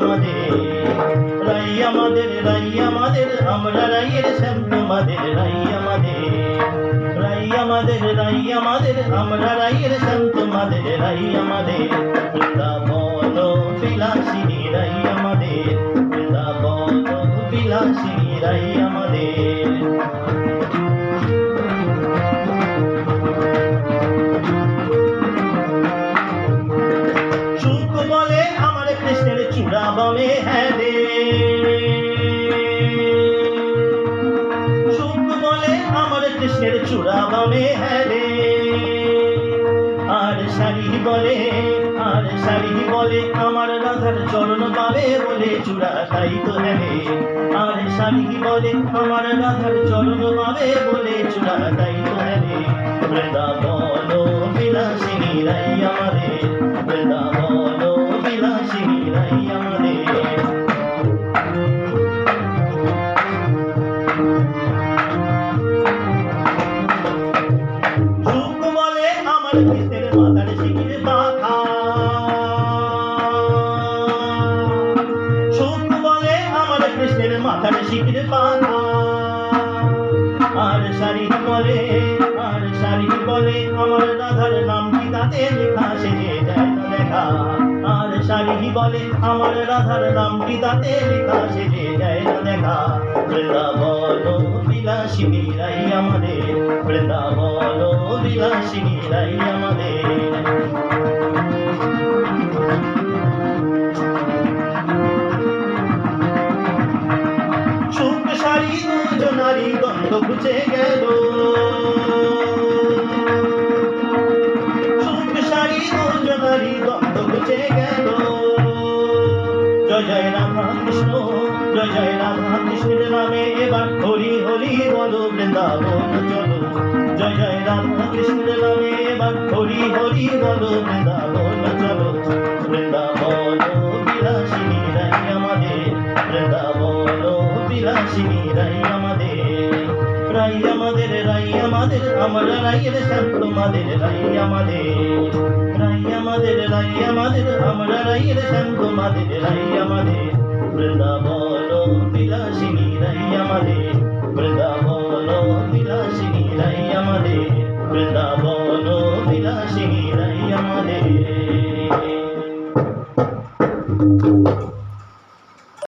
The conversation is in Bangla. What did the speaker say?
আমাদের, রাই আমাদের, রাই আমাদের, আমরা রাইয়ের শ্যাম তোমাদের, রাই আমাদের, রাই আমাদের, রাই আমাদের, আমরা রাইয়ের শ্যাম তোমাদের, রাই আমাদের, বৃন্দাবন বিলাসিনী রাই আমাদের, বৃন্দাবন বিলাসিনী রাই আমাদের। সুখ বলে আমার কৃষ্ণের চূড়া বামে, হ্যাঁ রে, সুখ বলে আমার কৃষ্ণের চূড়া বামে, হ্যাঁ রে, আর শাড়ি বলে, আর শাড়ি বলে আমার রাধার চরণ পাবে বলে চূড়া তাই তো, হ্যাঁ রে, আর শাড়ি বলে আমার রাধার চরণ পাবে বলে চূড়া তাই তো, হ্যাঁ রে, বৃন্দাবন বিলাসিনী রাই আমাদের, বৃন্দাবন বিলাসিনী রাই আমাদের। সুখ বলে আমার কৃষ্ণের মাথার শিখির পাখা, সুখ বলে আমার কৃষ্ণের মাথার শিখির পাখা, আর শাড়ি বলে, আর শাড়ি বলে আমার রাধার নামটি তাতে লেখা, সেজে যায় না দেখা, আর শাড়ি বলে আমার রাধার নামটি তাতে লেখা, সেজে যায় না দেখা, বৃন্দাবন বিলাসিনী রাই আমাদের, বৃন্দাবন বিলাসিনী রাই আমাদের। সুখ শাড়ি দুজনারি দ্বন্দ্ব ঘুচে গেল, সুখ শাড়ি দুজনারি দ্বন্দ্ব ঘুচে গেল, জয় জয় রাধা কৃষ্ণ, জয় জয় রাধা কৃষ্ণের নামে এবার হরি হরি বলো, বৃন্দাবন চলো, জয় জয় রাধা কৃষ্ণের নামে এবার হরি হরি বলো, বৃন্দাবন চলো, বৃন্দাবন বিলাসিনী রাই আমাদের, বৃন্দাবন বিলাসিনী রাই আমাদের, রাই আমাদের, রাই আমাদের, আমরা রাইয়ের শ্যাম তোমাদের, রাই আমাদের, রাই আমাদের, রাই আমাদের, আমরা রাইয়ের শ্যাম তোমাদের, রাই আমাদের।